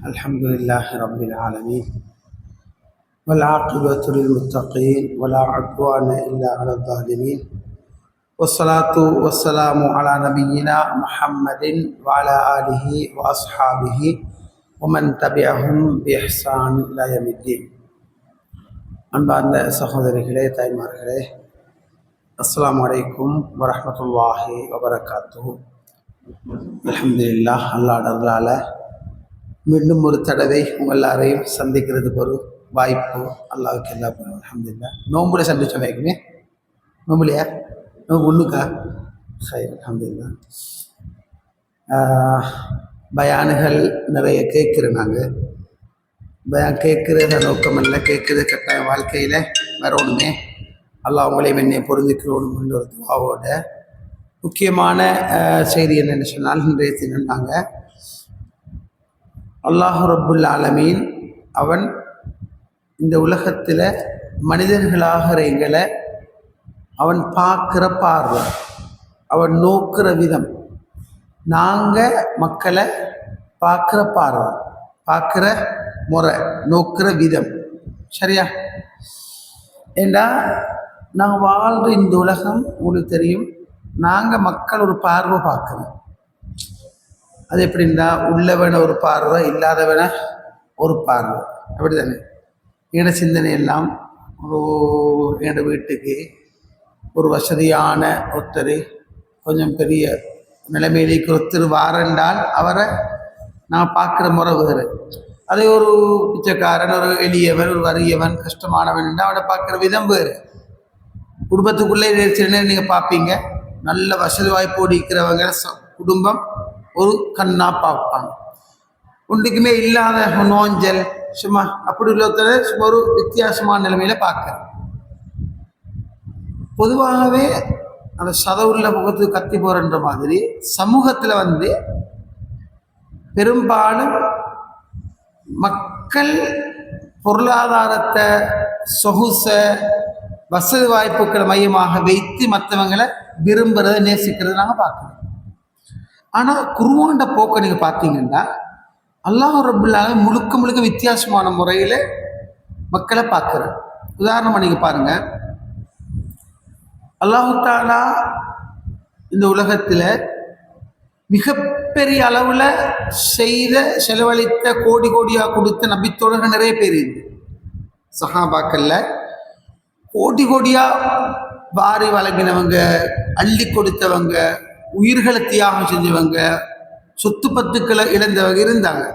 الحمد لله رب العالمين والعاقبة للمتقين ولا عدوان إلا على الظالمين والصلاة والسلام على نبينا محمد وعلى آله وأصحابه ومن تبعهم بإحسان إلى يوم الدين. அன்பார்ந்த சகோதரிகளே, தாய்மார்களே, அஸ்ஸலாமு அலைக்கும் வரஹ்மத்துல்லாஹி வபரகாத்துஹு. அல்ஹம்துலில்லாஹ், அல்லாஹ் அருளால மீண்டும் ஒரு தடவை உங்கள் எல்லாரையும் சந்திக்கிறது ஒரு வாய்ப்பு. அல்லாஹ்வுக்கு எல்லா புகழும். அல்ஹம்துலில்லாஹ். நோம்புல சந்திச்சோம். வைக்குமே நோம்புலையா? நோம்பு ஒன்றுக்கா? சரி, அல்ஹம்துலில்லாஹ். பயானுகள் நிறைய கேட்குறோம். நாங்கள் பயான் கேட்குறத நோக்கம் இல்லை, கேட்குறது கட்டாயம் வாழ்க்கையில் வரணுமே. அல்லாஹ் உங்களையும் என்னை பொருந்திக்கிறோம் ஒரு துவாவோட முக்கியமான செய்தி என்னென்னு சொன்னால், இன்றைய தினம் நாங்கள் அல்லாஹ் ரப்புல் ஆலமீன் அவன் இந்த உலகத்தில் மனிதர்களாக எங்களை அவன் பார்க்குற பார்வை, அவன் நோக்கிற விதம், நாங்கள் மக்களை பார்க்குற பார்வை, பார்க்குற முறை, நோக்கிற விதம் சரியா? ஏண்டா நாங்கள் வாழ்கிற இந்த உலகம் உங்களுக்கு தெரியும், நாங்கள் மக்கள் ஒரு பார்வை பார்க்குறோம். அது எப்படின்னா, உள்ளவன ஒரு பார்வை, இல்லாதவன ஒரு பார்வை, அப்படி தானே? என்னோட சிந்தனை எல்லாம் என்னோட வீட்டுக்கு ஒரு வசதியான ஒருத்தர், கொஞ்சம் பெரிய நிலைமையிலேக்கு ஒருத்தர் வாரண்டால் அவரை நான் பார்க்குற முறை வேறு. அதே ஒரு பிச்சைக்காரன், ஒரு எளியவன், ஒரு வறியவன், கஷ்டமானவன் அவனை பார்க்குற விதம் வேறு. குடும்பத்துக்குள்ளே சில நீங்கள் பார்ப்பீங்க, நல்ல வசதி வாய்ப்போடு இருக்கிறவங்க குடும்பம் ஒரு கண்ணா பார்ப்பாங்க. ஒன்றுக்குமே இல்லாத நோஞ்சல் சும்மா அப்படி உள்ளவர்களை சும்மா ஒரு வித்தியாசமான நிலைமையில பார்க்க. பொதுவாகவே அந்த சதவுள்ள முகத்துக்கு கத்தி போறன்ற மாதிரி சமூகத்தில் பெரும்பாலும் மக்கள் பொருளாதாரத்தை, சொகுச வசதி வாய்ப்புகளை மையமாக வைத்து மற்றவங்களை விரும்புறதை, நேசிக்கிறத நாங்கள் பார்க்கணும். ஆனால் குர்ஆன்ட போக்க நீங்கள் பார்த்தீங்கன்னா, அல்லாஹ் ரப்புல் ஆலமீன் முழுக்க முழுக்க வித்தியாசமான முறையில் மக்களை பார்க்குறார். உதாரணமாக நீங்கள் பாருங்கள், அல்லாஹு தஆலா இந்த உலகத்தில் மிகப்பெரிய அளவில் செலவழித்த, கோடி கோடியாக கொடுத்த நபித்தோழர்கள் நிறைய பேர் இருக்கு. சஹாபாக்கள்ல கோடி கோடியாக வாரி வழங்கினவங்க, அள்ளி கொடுத்தவங்க, உயிர்களை தியாகம் செஞ்சவங்க, சொத்து பத்துக்களை இழந்தவங்க இருந்தாங்க.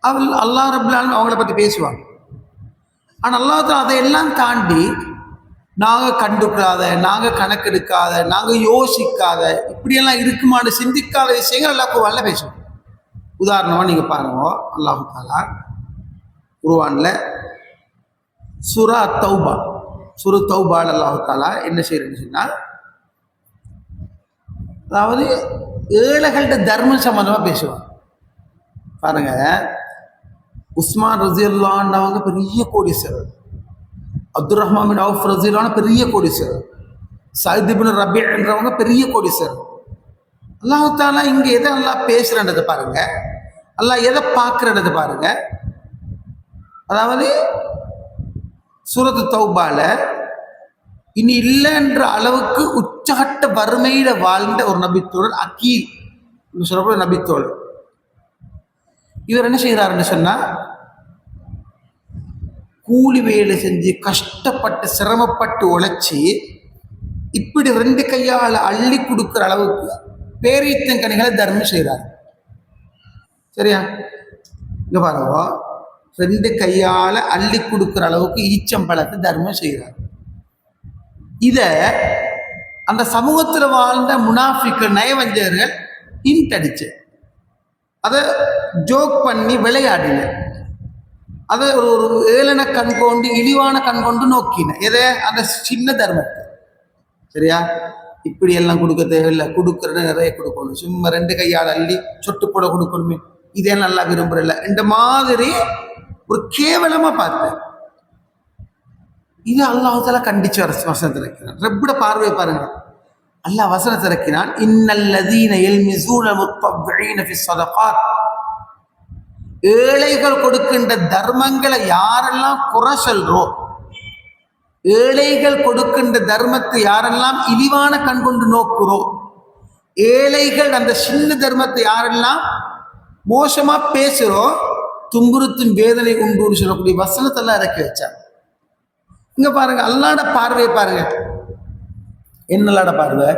அல்லாஹ் ரப்புல் ஆலமீன் அவங்கள பற்றி பேசுவாங்க. ஆனால் அல்லாஹ் தஆலா அதையெல்லாம் தாண்டி நாங்கள் கண்டுக்காத, நாங்கள் கணக்கெடுக்காத, நாங்கள் யோசிக்காத, இப்படியெல்லாம் இருக்குமான்னு சிந்திக்காத விஷயங்கள் அல்லாஹ் குர்ஆன்ல பேசுவோம். உதாரணமாக நீங்கள் பாருங்க, அல்லாஹ் தஆலா குர்ஆன்ல சூரா தௌபால் அல்லாஹ் தஆலா என்ன செய்யறதுன்னு சொன்னால், அதாவது ஏழைகள்கிட்ட தர்மம் சம்பந்தமாக பேசுவாங்க. பாருங்க, உஸ்மான் ரஸியல்லாஹு அன்ஹு பெரிய கோடீஸ்வரர், அப்துல் ரஹ்மான் பின் அவுஃப் ரஸியல்லாஹு பெரிய கோடீஸ்வரர், சயீத் இப்னு ரபீ என்றவங்க பெரிய கோடீஸ்வரர். அல்லாஹ் தஆலா இங்கே எதை அல்லாஹ் பேசுறன்றதை பாருங்க, அல்லாஹ் எதை பார்க்குறன்றதை பாருங்க. அதாவது சூரத்து தௌபால இனி இல்லைன்ற அளவுக்கு உச்சகட்ட வறுமையில வாழ்ந்த ஒரு நபித்தோழர் அகீல் சொல்லக்கூடிய நபித்தோழர். இவர் என்ன செய்கிறாருன்னு சொன்னா, கூலி வேலை செஞ்சு கஷ்டப்பட்டு சிரமப்பட்டு உழைச்சி இப்படி 2 கையால் அள்ளி கொடுக்குற அளவுக்கு பேரீத்தங்கனிகளை தர்மம் செய்கிறார். சரியா? இங்க பாருங்க, 2 கையால் அள்ளி கொடுக்குற அளவுக்கு ஈச்சம்பழத்தை தர்மம் செய்கிறார். இதை அந்த சமூகத்தில் வாழ்ந்த முனாஃபிக்கள், நயவஞ்சகர்கள் இன்டடிச்சு, அதை ஜோக் பண்ணி விளையாடின, அதை ஒரு ஏளன கண் கொண்டு, இழிவான கண் கொண்டு நோக்கின. எதை? அந்த சின்ன தர்மத்தை. சரியா? இப்படி எல்லாம் கொடுக்க தேவையில்லை, கொடுக்கறது நிறைய கொடுக்கணும், சும்மா 2 கையால் அள்ளி சொட்டு போட கொடுக்கணுமே, இதே நல்லா விரும்புறல, இந்த மாதிரி ஒரு கேவலமா பார்த்தேன். இது அல்லாஹ் தஆலா கண்டிச்சு வசனத்தை இறக்கினான். ரப்போட பார்வையை பாருங்க, அல்லாஹ் வசனத்தை இறக்கினான், இன்னல்லதீன யல்மிஸூன முத்தவ்விஈன ஃபிஸ் ஸதகாத் ஏழைகள் கொடுக்கின்ற தர்மங்களை யாரெல்லாம் குறை சொல்றோம், ஏழைகள் கொடுக்கின்ற தர்மத்தை யாரெல்லாம் இழிவான கண் கொண்டு நோக்குறோம், ஏழைகள் அந்த சின்ன தர்மத்தை யாரெல்லாம் மோசமா பேசுறோம், துன்புறுத்தும் வேதனை உண்டு சொல்லக்கூடிய வசனத்தெல்லாம் இறக்கி வச்சாங்க. இங்க பாருங்க, அல்லாட பார்வையை பாருங்க. என்னல்லாட பார்வை?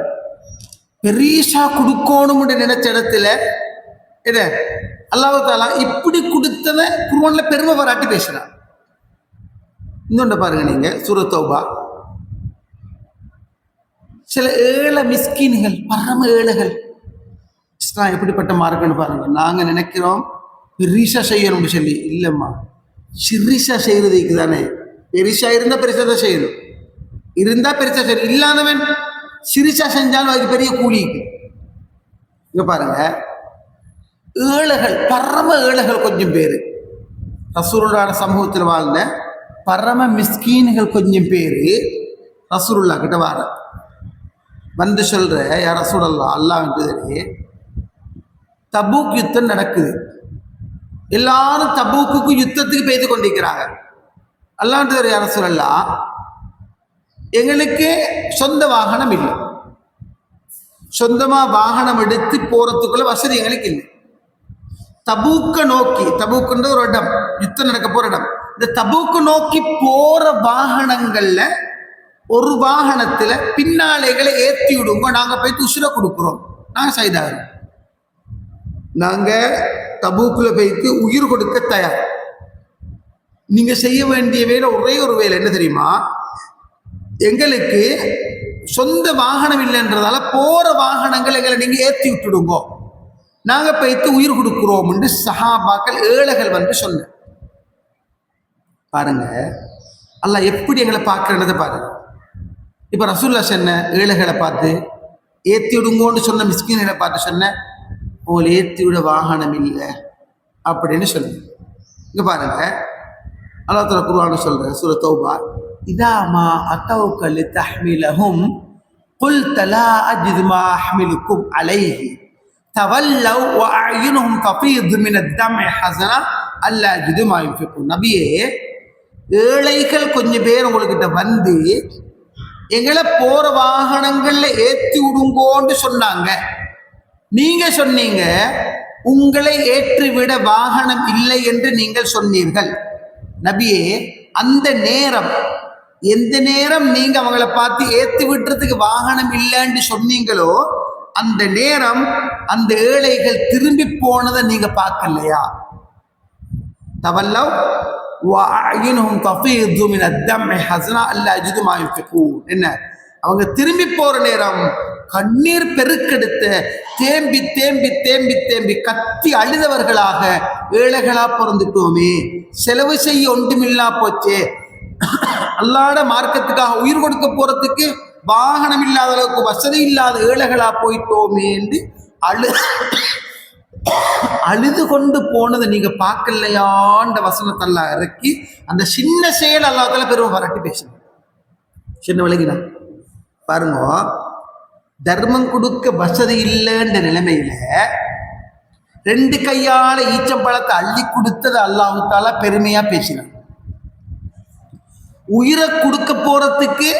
பெரிசா கொடுக்கணும்னு நினைச்ச இடத்துல என்ன அல்லாஹ் தஆலா இப்படி கொடுத்தத குர்ஆன்ல பெருமை பாராட்டி பேசுறான். இன்னொன்று பாருங்க, நீங்க சூரத் தௌபா, சில ஏழை மிஸ்கீன்கள், பரம ஏழைகள், இஸ்லாம் எப்படிப்பட்ட மார்க்கன்னு பாருங்க. நாங்க நினைக்கிறோம் பெரிசா செய்யணும்னு சொல்லி. இல்லைம்மா, சிறிசா செய்யறதுக்கு தானே. பெரிசா இருந்தா பெருசா தான் செய்யணும், இருந்தா பெருசா செய்யணும். இல்லாதவன் சிறிசா செஞ்சாலும் அதுக்கு பெரிய கூலி. இங்க பாருங்க, ஏழைகள், பரம ஏழைகள் கொஞ்சம் பேரு, ரசூலுல்லாஹ் சமூகத்தில் வாழ்ந்த பரம மிஸ்கீன்கள் கொஞ்சம் பேரு ரசூலுல்லாஹ் கிட்ட வார வந்து சொல்ற, யா ரசூலல்லாஹ், அல்லாஹ்ன்றதே தபூக் யுத்தம் நடக்குது, எல்லாரும் தபூக்கு யுத்தத்துக்கு பெய்து கொண்டிருக்கிறாங்க. அல்லாஹ்ன்றதே, யா ரசூலல்லாஹ், எங்களுக்கு சொந்த வாகனம் இல்லை, சொந்தமா வாகனம் எடுத்து போறதுக்குள்ள வசதி எங்களுக்கு இல்லை. தபூக்க நோக்கி, தபூக்குன்ற ஒரு இடம், யுத்தம் நடக்க போற இடம், இந்த தபூக்கு நோக்கி போற வாகனங்கள்ல ஒரு வாகனத்துல பின்னாலைகளை ஏற்றி விடுங்க, நாங்க போயிட்டு உசுர கொடுக்குறோம், நாங்க சைதாகிறோம், நாங்க தபூக்குல போயிட்டு உயிர் கொடுக்க தயார். நீங்க செய்ய வேண்டிய வேலை ஒரே ஒரு வேலை என்ன தெரியுமா? எங்களுக்கு சொந்த வாகனம் இல்லைன்றதால போற வாகனங்கள் எங்களை நீங்க ஏற்றி விட்டுடுங்க, நாங்க போய்த்து உயிர் கொடுக்கிறோம் என்று சஹாபாக்கள் ஏழைகள் வந்து சொன்ன. பாருங்க அல்லாஹ் எப்படி எங்களை பார்க்கறத பாருங்க. இப்ப ரசூலுல்லாஹ் சொன்ன ஏழைகளை பார்த்து ஏத்தி விடுங்கோன்னு சொன்ன மிஸ்கீன்களை பார்த்து சொன்ன, உங்களை ஏத்தி விட வாகனம் இல்லை அப்படின்னு சொன்ன. இங்க பாருங்க, அல்லாஹ் தஆலா குர்ஆன்ல சொல்ற, சூரத் தௌபா, இதா மா அத்தௌக லிதஹ்மிலஹும் குல்த லா அஜிது மா அஹ்மிலுக்கும் அலைஹி தவல்லவ் வ அய்யுனுஹும் தஃபீது மினத் தம்இ ஹஸனா அல்லா அஜிது மா யுன்ஃபிகூன். நபியே, ஏழைகள் கொஞ்சம் பேர் உங்ககிட்ட வந்து எங்களை போற வாகனங்கள்ல ஏற்றி விடுங்கோன்னு சொன்னாங்க. நீங்க சொன்னீங்க உங்களை ஏற்றிவிட வாகனம் இல்லை என்று நீங்கள் சொன்னீர்கள். நபியே, அந்த நேரம், எந்த நேரம் நீங்க அவங்கள பார்த்து ஏற்றி விடுறதுக்கு வாகனம் இல்லைன்னு சொன்னீங்களோ அந்த நேரம் அந்த ஏழைகள் திரும்பி போனதை நீங்க பார்க்கலையா? தவல்லவ் வ அய்யுனுஹும் தஃபீது மினத் தம்இ ஹஸனா அல்லா அஜிது மா யுன்ஃபிகூன். என்ன, அவங்க திரும்பி போற நேரம் கண்ணீர் பெருக்கெடுத்த தேம்பி தேம்பி தேம்பி தேம்பி கத்தி அழுதவர்களாக, ஏழைகளா பிறந்துட்டோமே, செலவு செய்ய ஒன்றுமில்லா போச்சே, அல்லாஹ்வுடைய மார்க்கத்துக்காக உயிர் கொடுக்க போறதுக்கு வாகனம் இல்லாத அளவுக்கு வசதி இல்லாத ஏழைகளா போயிட்டோமே என்று அழுது கொண்டு போனதை நீங்க பார்க்கலையான்ற வசனத்தை அல்லாஹ் இறக்கி அந்த சின்ன செயல் அல்லாஹ் தஆலா பெருமை பாராட்டி பேசணும். சின்ன விளங்கினா பாருங்க, தர்மம் கொடுக்க வசதி இல்லைன்ற நிலைமையில ரெண்டு கையால ஈச்சம்பழத்தை அள்ளி கொடுத்தது அல்லாஹ் தஆலா பெருமையா பேசினான். உயிரை கொடுக்க போறதுக்கு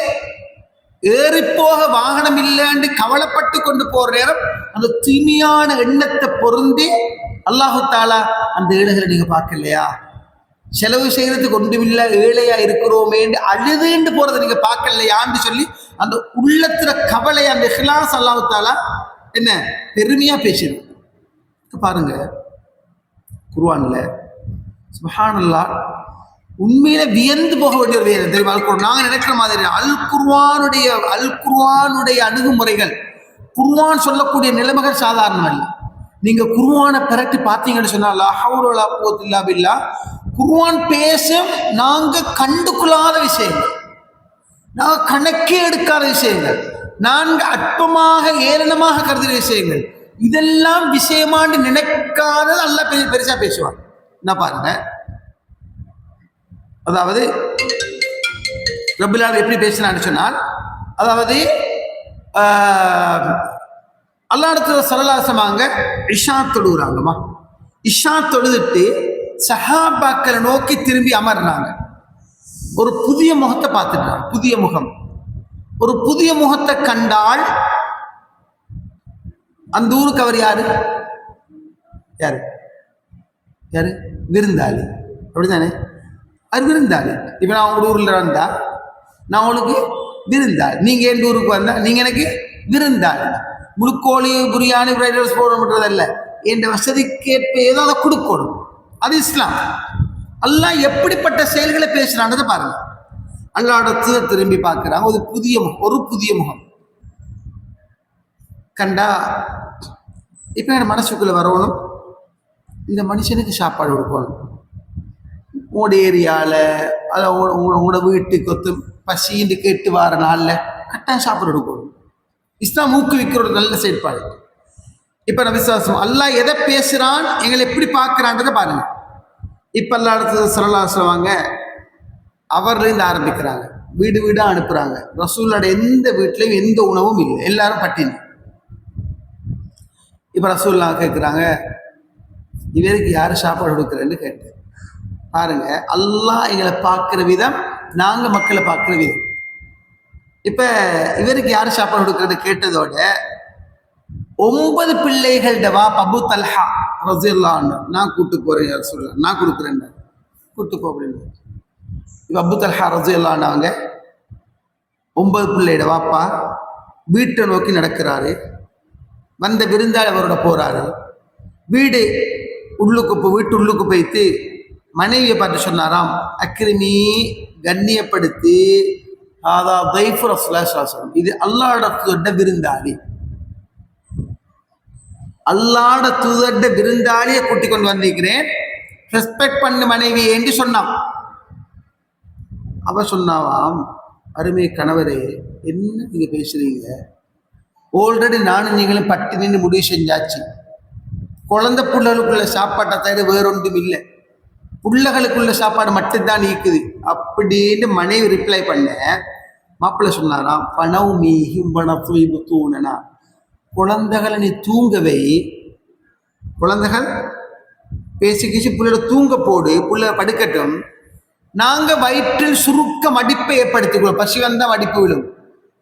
ஏறிப்போக வாகனம் இல்லைன்னு கவலைப்பட்டு கொண்டு போற நேரம் அந்த தூய்மையான எண்ணத்தை பொருந்தி அல்லாஹு தஆலா அந்த ஏழைகளை நீங்க பார்க்கலையா, செலவு செய்யறதுக்கு ஒன்றுமில்லை ஏழையா இருக்கிறோமேன்னு அழுதுண்டு போறதை நீங்க பார்க்கலையான்னு சொல்லி அந்த உள்ளத்துல கவலை, அந்த இஹ்லாஸ் அல்லாஹு தஆலா என்ன பெருமையா பேசிடும். பாருங்க குர்ஆன்ல சுப்ஹானல்லாஹ், உண்மையில வியந்து போக வேண்டிய ஒரு வேலை தெரியுமா? நாங்க நினைக்கிற மாதிரி அல் குர்ஆனுடைய அணுகுமுறைகள், குர்ஆன் சொல்லக்கூடிய நிலைமைகள் சாதாரணம் அல்ல. நீங்க குர்ஆனை பிரட்டி பார்த்தீங்கன்னு சொன்னா லா ஹவ்ல வலா குவத்த இல்லா பில்லாஹ், குர்ஆன் பேசும் நாங்க கண்டுகொள்ளாத விஷயங்கள், நாங்க கணக்கே எடுக்காத விஷயங்கள், நான்கு அற்பமாக ஏளனமாக கருதுகிற விஷயங்கள், இதெல்லாம் விஷயமாண்டு நினைக்காதது அல்லாஹ் பெருசா பேசுவான். என்ன பாருங்க, அதாவது ரப்பல் ஆலமீன் எப்படி பேசினான்னு சொன்னால், அதாவது அல்லாஹ் ஸல்லல்லாஹு அலைஹி வஸல்லம் இஷா தொழுகிறாங்கம்மா, இஷா தொழுதுட்டு சஹாபாக்களை நோக்கி திரும்பி அமர்றாங்க. ஒரு புதிய முகத்தை பார்த்துட்டாங்க. புதிய முகம். ஒரு புதிய முகத்தை கண்டால் அந்த ஊருக்கு அவர் யாரு? யாரு யாரு? விருந்தாளி. அப்படித்தானே? அது விருந்தாளி. இப்போ நான் உங்களோட ஊரில் வந்தா நான் உங்களுக்கு விருந்தாளி. நீங்கள் எந்த ஊருக்கு வந்தா நீங்கள் எனக்கு விருந்தாளி. முழுக்கோழி பிரியாணி ஃப்ரைட் ரைஸ் போடணுன்றதல்ல, என் வசதிக்கேற்ப ஏதோ அதை கொடுக்கணும். அது இஸ்லாம். அல்லாஹ் எப்படிப்பட்ட செயல்களை பேசுறான்றதை பாருங்க. அல்லாஹ்விடத்துல திரும்பி பார்க்குறாங்க. ஒரு புதிய முகம் கண்டா இப்போ என் மனசுக்குள்ள வரணும், இந்த மனுஷனுக்கு சாப்பாடு கொடுக்கணும். உங்களோட ஏரியாவில் அதை உங்களோட வீட்டுக்கு ஒத்து பசின்னு கேட்டு வர நாளில் கட்டாயம் சாப்பாடு கொடுக்கணும். இஸ்லாம் ஊக்குவிக்கிற ஒரு நல்ல செயற்பாடு. இப்போ நான் விசுவாசம் அல்லாஹ் எதை பேசுகிறான், எங்களை எப்படி பார்க்குறான்றதை பாருங்க. இப்போ எல்லா இடத்துல சொல்லலாம் சொல்லுவாங்க, அவர்லேருந்து ஆரம்பிக்கிறாங்க, வீடு வீடாக அனுப்புகிறாங்க. ரசூலோட எந்த வீட்லையும் எந்த உணவும் இல்லை, எல்லாரும் பட்டினி. இப்போ ரசூல்லா கேட்குறாங்க, இவருக்கு யார் சாப்பாடு கொடுக்குறேன்னு கேட்டு பாருங்க. அல்லாஹ் எங்களை பார்க்குற விதம், நாங்கள் மக்களை பார்க்குற விதம். இப்போ இவருக்கு யார் சாப்பாடு கொடுக்குறேன்னு கேட்டதோட 9 பிள்ளைகளோட அபு தல்ஹா ரஸியல்லாஹு நான் கூட்டு போகிறேன், யார் சொல்லலாம், நான் கொடுக்குறேன், கூட்டு போ அப்படின்னு. இப்போ அபு தல்ஹா ரஸியல்லாஹு அவங்க 9 பிள்ளையோட வாப்பா வீட்டை நோக்கி நடக்கிறாரு. வந்த விருந்தாளி அவரோட போறாரு. வீட்டு உள்ளுக்கு போய்த்து மனைவியை பார்த்து சொன்னாராம், அக்ரிமி, கண்ணியப்படுத்தி, ஆதா தைஃபு ரசூலுல்லாஹி ஸல்லல்லாஹு அலைஹி வஸல்லம், இது அல்லாஹ்வோட தூதர்ட விருந்தாளி, அல்லாஹ்வோட தூதர்ட விருந்தாளியை கூட்டி கொண்டு வந்திருக்கிறேன், ரெஸ்பெக்ட் பண்ணு மனைவி என்று சொன்னான். அவ சொன்னாவாம், அருமை கணவரே, என்ன நீங்க பேசுறீங்க? ஆல்ரெடி நானும் நீங்களும் பட்டினின்னு முடிவு செஞ்சாச்சு. குழந்தை புள்ளகளுக்குள்ள சாப்பாட்டை தவிர வேறொன்றும் இல்லை, புள்ளகளுக்குள்ள சாப்பாடு மட்டும்தான் இருக்குது அப்படின்னு மனைவி ரிப்ளை பண்ண. மாப்பிள்ளை சொன்னாராம், பணவு மீகும் பணத்து தூணனா, குழந்தைகளை நீ தூங்கவை, குழந்தைகள் பேசிக்கிச்சு புள்ளை தூங்க போடு, புள்ளை படுக்கட்டும், நாங்கள் வயிற்றில் சுருக்க மடிப்பை ஏற்படுத்திக்கொள்வோம். பசி வந்தால் மடிப்பு விழும்,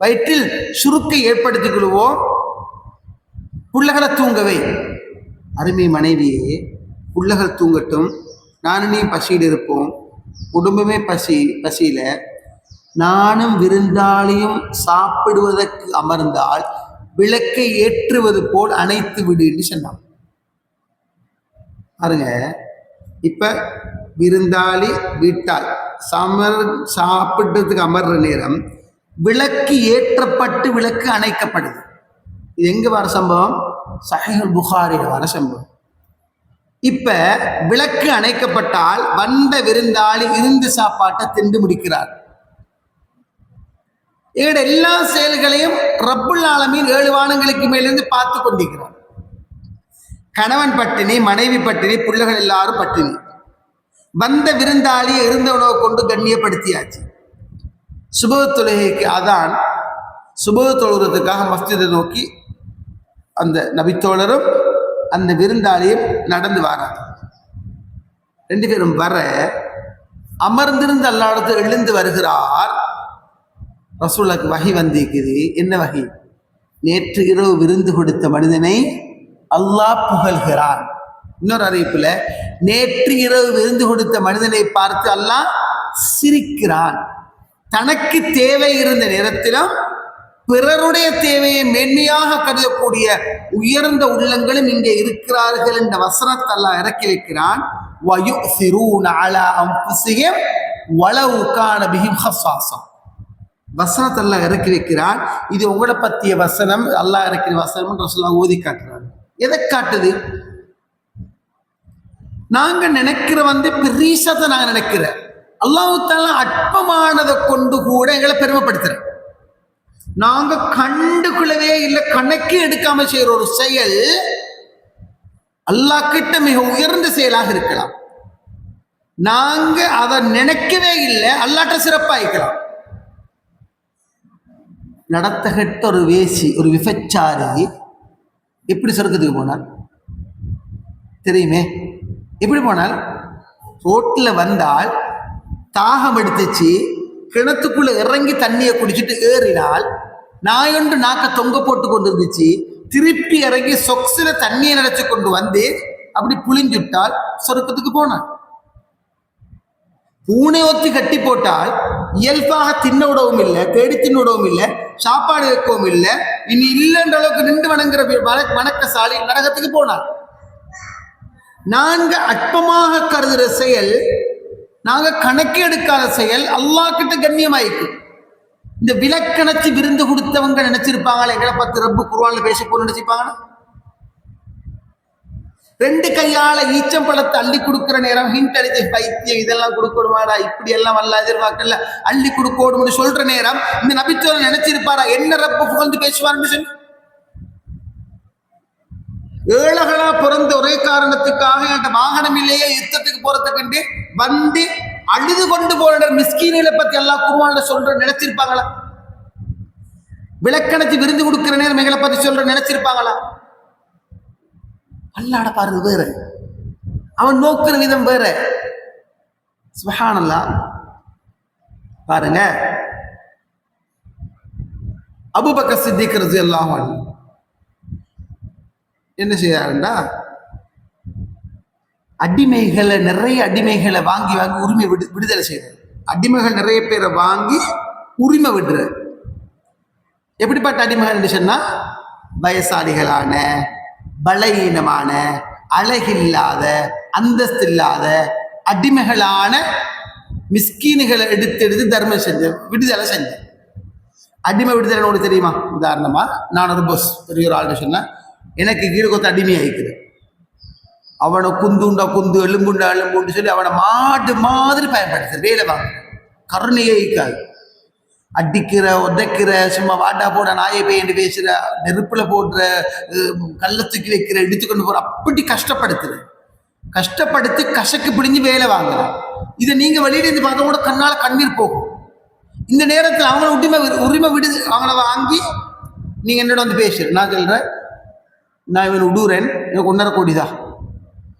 வயிற்றில் சுருக்கை ஏற்படுத்திக் கொள்வோம், புள்ளகளை தூங்கவை. அருமை மனைவியே, புள்ளகள் தூங்கட்டும், நானும் நீ பசியில் இருப்போம், குடும்பமே பசியில் நானும் விருந்தாளியும் சாப்பிடுவதற்கு அமர்ந்தால் விளக்கை ஏற்றுவது போல் அணைத்து விடுன்னு சொன்னான். பாருங்க, இப்ப விருந்தாளி வீட்டால் சாப்பிட்டதுக்கு அமர்ற நேரம் விளக்கு ஏற்றப்பட்டு விளக்கு அணைக்கப்படுது. இது எங்க வர சம்பவம்? சஹீஹுல் புகாரில வர சம்பவம். இப்ப விளக்கு அணைக்கப்பட்டால் வந்த விருந்தாளி இருந்து சாப்பாட்டை தின்று முடிக்கிறார். எங்களோட எல்லா செயல்களையும் ரப்புல் ஆலமீன் 7 வானங்களுக்கு மேலிருந்து பார்த்து கொண்டிருக்கிறார். கணவன் பட்டினி, மனைவி பட்டினி, பிள்ளைகள் எல்லாரும் பட்டினி. வந்த விருந்தாளியை இருந்த உணவை கொண்டு கண்ணியப்படுத்தியாச்சு. சுபஹ் தொழுகைக்கு அதான், சுபஹ் தொழுகிறதுக்காக மஸ்ஜிதை நோக்கி அந்த நபித்தோழரும் அந்த விருந்தாளியும் நடந்து வராங்க. 2 பேரும் வர அமர்ந்திருந்து அல்லாஹ்விடத்தில் எழுந்து வருகிறார். ரசூலுல்லாஹ்க்கு வஹி வந்திருக்குது. என்ன வஹி? நேற்று இரவு விருந்து கொடுத்த மனிதனை அல்லாஹ் புகழ்கிறான். இன்னொரு அறிவிப்புல, நேற்று இரவு விருந்து கொடுத்த மனிதனை பார்த்து அல்லாஹ் சிரிக்கிறான். தனக்கு தேவை இருந்த நேரத்திலும் பிறருடைய தேவையை மேன்மையாக கருதக்கூடிய உயர்ந்த உள்ளங்களும் இங்கே இருக்கிறார்கள் என்ற வசனத்தை அல்லாஹ் இறக்கி வைக்கிறான். வயுசிரூன அலா அன்ஃபுஸிஹிம் வலவ் கான பிஹிம் ஹஸ்ஸாஸா. வசனத்தை அல்லாஹ் இறக்கி வைக்கிறான். இது உங்களை பற்றிய வசனம், அல்லாஹ் இறக்கிற வசனம் ரசூலுல்லாஹ் ஓதி காட்டுறாங்க. எதை காட்டுது? நாங்க நினைக்கிற பெரியசத்தை நாங்க நினைக்கிற அல்லாஹ் தஆலா அற்பமானதை கொண்டு கூட எங்களை பெருமைப்படுத்துறோம். நாங்க கண்டுகொள்ளவே இல்லை, கணக்கே எடுக்காம செய்யற ஒரு செயல் அல்லாஹ் கிட்ட மிக உயர்ந்த செயலாக இருக்கலாம். நாங்க அதை நினைக்கவே இல்லை, அல்லாஹ்ட்ட சிறப்பாயிக்கலாம். நடத்தகட்ட ஒரு வேசி, ஒரு விபச்சாரி எப்படி சொர்க்கத்துக்கு போனார் தெரியுமே? எப்படி போனால்? ரோட்ல வந்தால் தாகம் எடுத்துச்சு, கிணத்துக்குள்ள இறங்கி தண்ணியை குடிச்சிட்டு ஏறினால் நாயொன்று நாக்க தொங்க போட்டு கொண்டு இருந்துச்சு, திருப்பி இறங்கி சொக்ஸில தண்ணியை நினைச்சு கொண்டு வந்து அப்படி புளிஞ்சுட்டால் சொர்க்கத்துக்கு போனான். பூனை ஒத்தி கட்டி போட்டால் இயல்பாக தின்ன விடவும் இல்லை, தேடி தின்ன விடவும் இல்லை, சாப்பாடு வைக்கவும் இல்லை, இனி இல்லைன்ற அளவுக்கு நின்று வணங்குற வணக்கசாலி நரகத்துக்கு போனான். நாங்க அற்பமாக கருதுற செயல், நாங்க கணக்கு எடுக்காத செயல் அல்லாஹ் கிட்ட கண்ணியமாயிருக்கு. இந்த விலக்கணச்சு விருந்து கொடுத்தவங்க நினைச்சிருப்பாங்களா எங்களை பார்த்து ரப்பு குர்ஆன்ல பேச போன்னு நினைச்சிருப்பாங்கன்னா? 2 கையால ஈச்சம்பழத்தை அள்ளி கொடுக்கிற நேரம் ஹிண்ட் அடிச்சு பைத்தியம் இதெல்லாம் கொடுக்கணுமாடா, இப்படி எல்லாம் வல்ல எதிர்பார்க்கல, அள்ளி கொடுக்கணும்னு சொல்ற நேரம் இந்த நபித்தோர் நினைச்சிருப்பாரா என்ன ரப்பு புகழ்ந்து பேசுவார்னு சொல்லி? ஏழைகளா பிறந்த ஒரே காரணத்துக்காக என்கிட்ட வாகனம் இல்லையே யுத்தத்துக்கு போறதுக்கு வந்து அழுது கொண்டு போற மிஸ்கீனில பத்தி எல்லாம் குர்ஆன்ல சொல்ற நினைச்சிருப்பாங்களா? விளக்கணத்து விருந்து கொடுக்கிற நேரம் எங்களை பத்தி சொல்ற நினைச்சிருப்பாங்களா? அல்லாஹ்ட பார்வை வேற, அவன் நோக்கிற விதம் வேற. சுப்ஹானல்லாஹ். பாருங்க, அபூபக்கர் சித்திக் ரலியல்லாஹு அன்ஹு என்ன செய்யாருன்னா, அடிமைகளை நிறைய அடிமைகளை வாங்கி வாங்கி உரிமை விடுதலை செய்யறாரு. அடிமைகள் நிறைய பேரை வாங்கி உரிமை விடுறாரு. எப்படிப்பட்ட அடிமைகள் சொன்னா, வயசாளிகளான, பலகீனமான, அழகில்லாத, அந்தஸ்து இல்லாத அடிமைகளான மிஸ்கீன்களை எடுத்து தர்மம் செஞ்ச விடுதலை செஞ்ச. அடிமை விடுதலை தெரியுமா? உதாரணமா நான் ஒரு பஸ் பெரிய ஒரு ஆள் சொன்னா, எனக்கு கீழே கொத்த அடிமை ஆயிக்குது, அவனை குந்துண்டா குந்து எலும்புண்டா எலும்புன்னு சொல்லி அவனை மாடு மாதிரி பயன்படுத்துறது, வேலை வாங்க, கருணையே இருக்காது. அடிக்கிற, உதைக்கிற, சும்மா வாட்டா போட, நாயை பெய்யண்டு பேசுற, நெருப்புல போடுற, கள்ளத்துக்கு வைக்கிற, எடுத்துக்கொண்டு போற, அப்படி கஷ்டப்படுத்தி கசக்கு பிடிஞ்சு வேலை வாங்குற. இதை நீங்க வெளியில இருந்து பார்த்தா கூட கண்ணால கண்ணீர் போகும். இந்த நேரத்தில் அவங்கள உரிமை விடுது, அவங்கள வாங்கி நீங்க என்னோட வந்து பேசுற, நான் சொல்றேன் நான் இவன் விடுறேன், எனக்கு 1.5 கோடி தான்.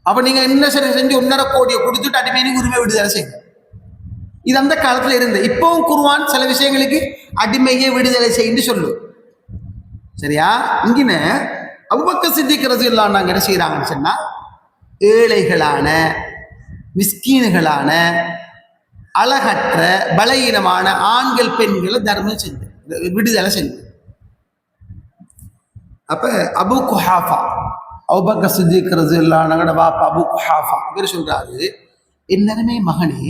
அப்ப நீங்க என்ன சரி செஞ்சு 1.5 கோடியை கொடுத்துட்டு அடிமைக்கு உரிமை விடுதலை செய்யுங்க. இது அந்த காலத்துல இருந்து. இப்பவும் குர்ஆன் சில விஷயங்களுக்கு அடிமையை விடுதலை செய்யுன்னு சொல்லு. சரியா? இங்கின அபூபக்கர் சித்திக் ரலியல்லாஹு அன்ஹு என்ன செய்யறாங்கன்னு சொன்னா, ஏழைகளான, மிஸ்கீன்களான, அழகற்ற, பலகீனமான ஆண்கள் பெண்களை தர்மம் செஞ்சு விடுதலை செஞ்சு. அப்ப அபு குஹாஃபா, அபூபக்கர் சித்திக் ரலியல்லாஹு அன்ஹு வாப்பா அபு குஹாஃபா இவர் சொல்றாரு, என்னமே மகனே,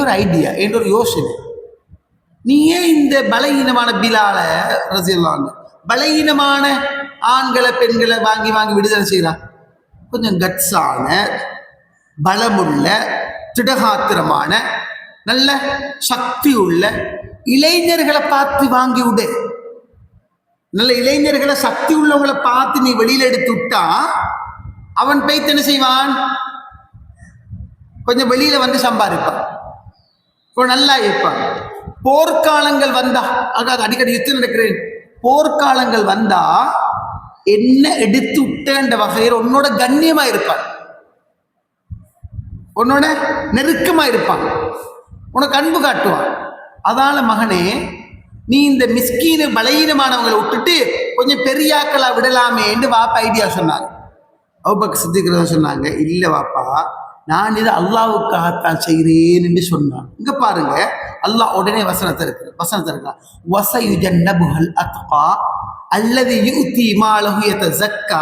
ஒரு ஐடியா, ஒரு யோசனை, நீ ஏன் இந்த பலகீனமான பிலால ரலியல்லாஹு அன்ஹு, பலகீனமான ஆண்களை பெண்களை வாங்கி வாங்கி விடுதலை செய்யறான்? கொஞ்சம் கட்ஸான, பலமுள்ள, திடகாத்திரமான, நல்ல சக்தி உள்ள இளைஞர்களை பார்த்து வாங்கி விடு. நல்ல இளைஞர்களை, சக்தி உள்ளவங்களை பார்த்து நீ வெளியில எடுத்து விட்டா அவன் போய்த்து என்ன செய்வான்? கொஞ்சம் வெளியில வந்து சம்பாதிப்பான், நல்லா இருப்பான். போர்க்காலங்கள் வந்தா, அதாவது அடிக்கடி யுத்தம் நடக்கிறேன், போர்க்காலங்கள் வந்தா என்ன எடுத்து விட்ட வகையில் உன்னோட கண்ணியமா இருப்பான், உன்னோட நெருக்கமா இருப்பான், உனக்கு அன்பு காட்டுவான். அதனால மகனே, நீ இந்த மிஸ்கீன பலகீனமானவங்களை விட்டுட்டு கொஞ்சம் பெரியாக்களா விடலாமே என்று வாப்பா ஐடியா சொன்னாங்க. அபூபக்கர் சித்திக் சொன்னாங்க, இல்ல வாப்பா, நான் இதை அல்லாவுக்காகத்தான் செய்கிறேன் என்று சொன்னான். இங்க பாருங்க, அல்லாஹ் உடனே வசனத்தை இருக்கான், வஸயுஜன்னபுல் அத்கா அல்லதி யுதி மாலஹு யதஸக்கா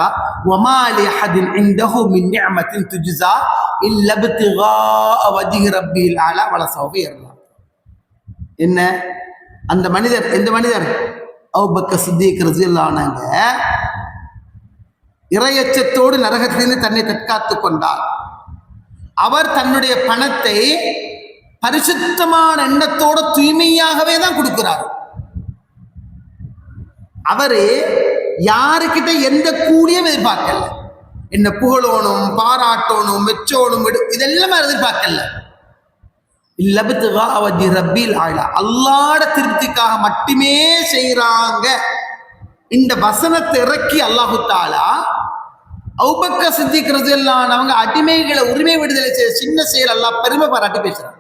வமா லிஅஹதின் இன்தஹு மின் நிஅமத்தின் துஜ்ஸா இல்லா இப்திகாஅ வஜ்ஹி ரப்பில் அலா வலஸௌஃப யர்லா. என்ன அந்த மனிதர், எந்த மனிதர்? அபூபக்கர் சித்திக் ரலியல்லாஹு அன்ஹு இறையச்சத்தோடு நரகத்திலிருந்து தன்னை தற்காத்து கொண்டார். அவர் தன்னுடைய பணத்தை பரிசுத்தமான எண்ணத்தோட தூய்மையாகவே தான் கொடுக்கிறார். அவரு யாருக்கிட்ட எந்த கூலியும் எதிர்பார்க்கல, என்ன புகழோனும், பாராட்டோனும், வெச்சோனும், இதெல்லாம் எதிர்பார்க்கல. அல்லாஹ்வுடைய திருப்திக்காக மட்டுமே செய்யறாங்க. இந்த வசனத்தை இறக்கி அல்லாஹு தஆலா அபூபக்கர் சித்திக் ரலியல்லாஹு அன்ஹு அவங்க அடிமைகளை உரிமை விடுதலை செய்த சின்ன செயல் அல்லாஹ் பெருமை பாராட்டி பேசுறாங்க.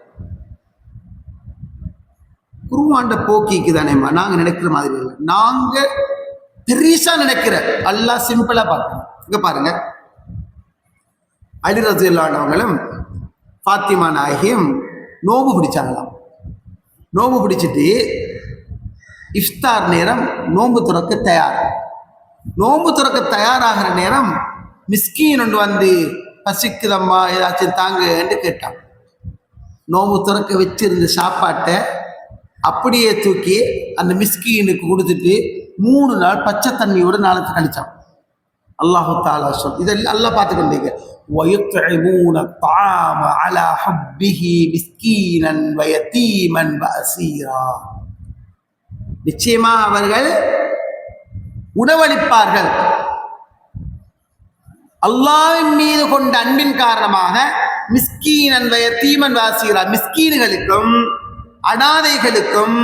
குருவாண்ட போக்கிக்கு தானேம்மா நாங்க நினைக்கிற மாதிரி இல்லை. நாங்க பெரிசா நினைக்கிற அல்லாஹ் சிம்பிளா பார்க்கணும். இங்க பாருங்க, அலி ரலியல்லாஹு அன்ஹு அவங்களும் ஃபாத்திமா நாயகியும் நோம்பு பிடிச்சாங்களாம். நோம்பு பிடிச்சிட்டு இஃப்தார் நேரம் நோம்பு துறக்க தயார். நோம்பு துறக்க தயாராகிற நேரம் மிஸ்கீன் ஒன்று வந்து பசிக்குதம்மா ஏதாச்சும் தாங்க என்று கேட்டான். நோம்பு துறக்க வச்சிருந்த சாப்பாட்டை அப்படியே தூக்கி அந்த மிஸ்கீனுக்கு கொடுத்துட்டு 3 நாள் பச்சை தண்ணியோட நாளத்தை கழிச்சான். அல்லாஹு தஆலா சொல் இதெல்லாம் அல்லாஹ் பார்த்துக்கொண்டீங்க. وَيُطْعِمُونَ الطَّعَامَ عَلَى حُبِّهِ مِسْكِينًا وَيَتِيمًا وَأَسِيرًا. நிச்சயமா அவர்கள் உணவளிப்பார்கள். அல்லாஹ்வின் மீது கொண்ட அன்பின் காரணமாக மிஸ்கீனன் வயத்தீமன் வாசீரா, மிஸ்கீன்களுக்கும் அனாதைகளுக்கும்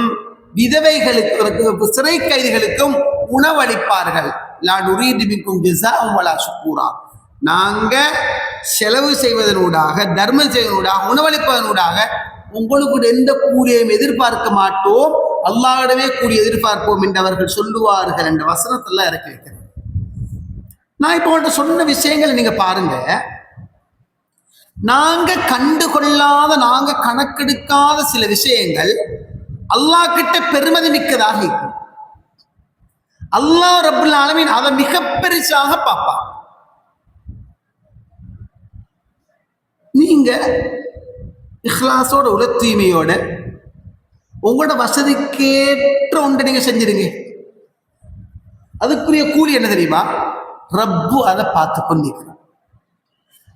விதவைகளுக்கும் சிறை கைதிகளுக்கும் உணவளிப்பார்கள். லா நுரீது மின்கும் ஜஸாஅன் வலா ஷுக்கூரா. நாங்க செலவு செய்வதனூடாக, தர்மம் செய்வதனூடாக, உணவளிப்பதனூடாக உங்களுக்கு எந்த கூலியையும் எதிர்பார்க்க மாட்டோம், அல்லாஹ்விடமே கூலி எதிர்பார்ப்போம் என்று அவர்கள் சொல்லுவார்கள் என்ற வசனத்தெல்லாம் இறக்கி வைக்கிறேன். நான் இப்போ உங்கள்கிட்ட சொன்ன விஷயங்களை நீங்க பாருங்க. நாங்க கண்டுகொள்ளாத, நாங்க கணக்கெடுக்காத சில விஷயங்கள் அல்லாஹ் கிட்ட பெருமதி மிக்கதாக இருக்கும். அல்லாஹ் ரப்புல் ஆலமீன் அதை மிக பெருசாக பார்ப்பான். நீங்க இஹ்லாஸோட, உல தூய்மையோட, உங்களோட வசதிக்கேற்ற ஒன்றை நீங்க செஞ்சிருங்க. அதுக்குரிய கூலி என்ன தெரியுமா? ரப்பு அதை பார்த்து கொண்டிருக்கிறார்.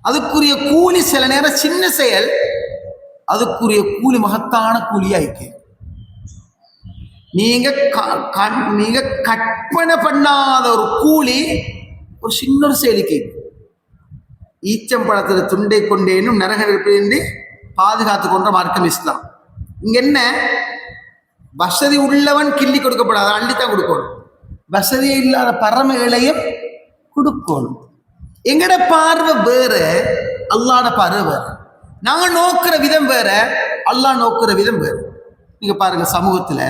அதுக்குரிய கூலி சில நேரம் சின்ன செயல், அதுக்குரிய கூலி மகத்தான கூலியாயிருக்கு. நீங்க கற்பனை பண்ணாத ஒரு கூலி ஒரு சின்ன ஒரு செயலுக்கு. ஈச்சம்பழத்துல துண்டை கொண்டேனும் நரகப்பிலிருந்து பாதுகாத்து கொண்ட மார்க்கம் இஸ்லாம். இங்க என்ன, வசதி உள்ளவன் கிள்ளி கொடுக்கப்படாத, அள்ளித்தான் கொடுக்கணும். வசதியே இல்லாத பரம ஏழையும் கொடுக்கணும். எங்கட பார்வை வேற, அல்லாட பார்வை வேற. நாங்க நோக்குற விதம் வேற, அல்லாஹ் நோக்குற விதம் வேற. நீங்க பாருங்க, சமூகத்துல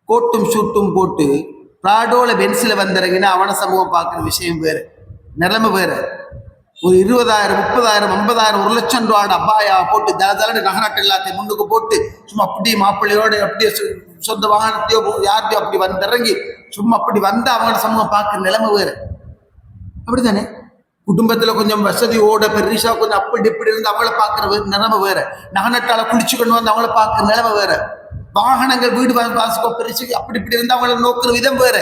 கோட்டும் ஷூட்டும் போட்டு பிராடோல பென்சில வந்திறங்கினா அவன சமூகம் பார்க்குற விஷயம் வேறு, நிலைமை வேறு. ஒரு 20,000, 30,000, 50,000, 1,00,000 ரூபாய் அப்பாயா போட்டு தளதளன்னு நகராட்டு எல்லாத்தையும் முன்னுக்கு போட்டு சும்மா அப்படியே மாப்பிள்ளையோட அப்படியே சொந்த வாகனத்தையோ யார்கிட்டயோ அப்படி வந்திறங்கி சும்மா அப்படி வந்து அவங்களோட சமூகம் பார்க்குற நிலைமை வேறு. அப்படித்தானே? குடும்பத்துல கொஞ்சம் வசதியோட பெரிசா கொஞ்சம் அப்படி இப்படி இருந்து அவங்கள பார்க்குற நிலைமை வேற. நகநட்டால குளிச்சு கொண்டு வந்து அவங்கள பார்க்குற நிலைமை வேற. வாகனங்கள் வீடு வாசிக்கோ பெருசு அப்படி இப்படி இருந்து அவங்கள நோக்குற விதம் வேற.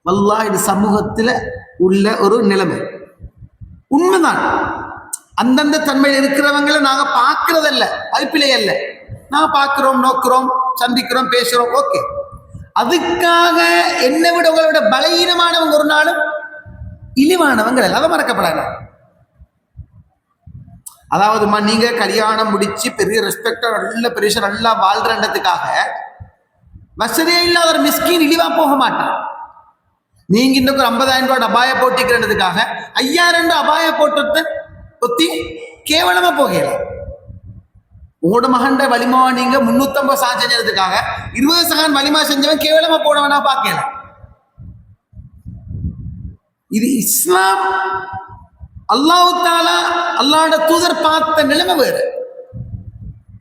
வல்லாஹ் இது சமூகத்துல உள்ள ஒரு நிலைமை. உண்மைதான், அந்தந்த தன்மையில் இருக்கிறவங்களை நாங்க பார்க்கறதல்ல, அதுப்பிலே அல்ல. நாங்க பார்க்கிறோம், நோக்குறோம், சந்திக்கிறோம், பேசுறோம், ஓகே. அதுக்காக என்னை விட உங்களை விட பலகீனமானவங்க ஒரு நாளும் இழிவானவங்க அல்ல, அதை மறக்கப்படாது. அதாவதுமா, நீங்க கல்யாணம் முடிச்சு பெரிய ரெஸ்பெக்டா நல்ல பெரிய நல்லா வாழ்றதுக்காக வசதியே இல்லாத ஒரு மிஸ்கின் இழிவா போக மாட்டான். நீங்க இன்னும் 50,000 ரூபாய் அபாய போட்டிக்கிறதுக்காக 5,000 அபாய போட்டு ஒத்தி கேவலமா போகல. உங்களோட மகண்ட வலிமா நீங்க 350 சான் செஞ்சதுக்காக 20 சகான் வலிமா செஞ்சவன் கேவலமா போனவனா பார்க்கல. இது இஸ்லாம், அல்லாஹ் தஆலா அல்லாஹ்வோட தூதர் பார்த்த நிலைமை வேறு.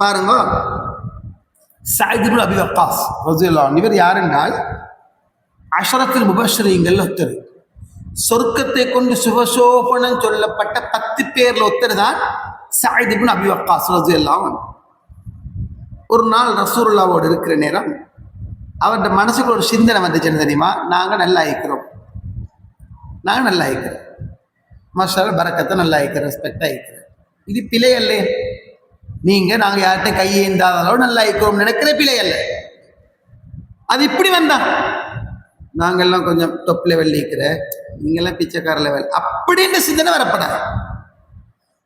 பாருங்க, சஅத் இப்னு அபி வக்காஸ் ரலியல்லாஹு அன்ஹு, இவர் யார் என்றால் அஷரத்துல் முபஷ்ஷரீன்கள் ஒருத்தர். சொர்க்கத்தை கொண்டு சுபசோபனம் சொல்லப்பட்ட 10 பேர்ல ஒருத்தர் தான் சஅத் இப்னு அபி வக்காஸ் ரலியல்லாஹு அன்ஹு. ஒரு நாள் ரசூலுல்லாஹ்வோடு இருக்கிற நேரம் அவருடைய மனசுக்கு ஒரு சிந்தனை வந்துச்சு, தெரியுமா? நாங்க நல்லா இருக்கிறோம், நாங்க நல்லா இருக்கிறோம், மாஷா பரக்கத்தை நல்லா இருக்கிற, ரெஸ்பெக்டா இருக்கிற. இது பிழை அல்ல. நீங்க நாங்க யார்கிட்ட கையேந்தாதளவு நல்லா இருக்கிறோம் நினைக்கிற பிழை அல்ல. அது இப்படி வந்தா நாங்கெல்லாம் கொஞ்சம் டொப் லெவல் இருக்கிற, நீங்கெல்லாம் பிச்சைக்கார லெவல் அப்படின்னு சிந்தனை வரப்படாது.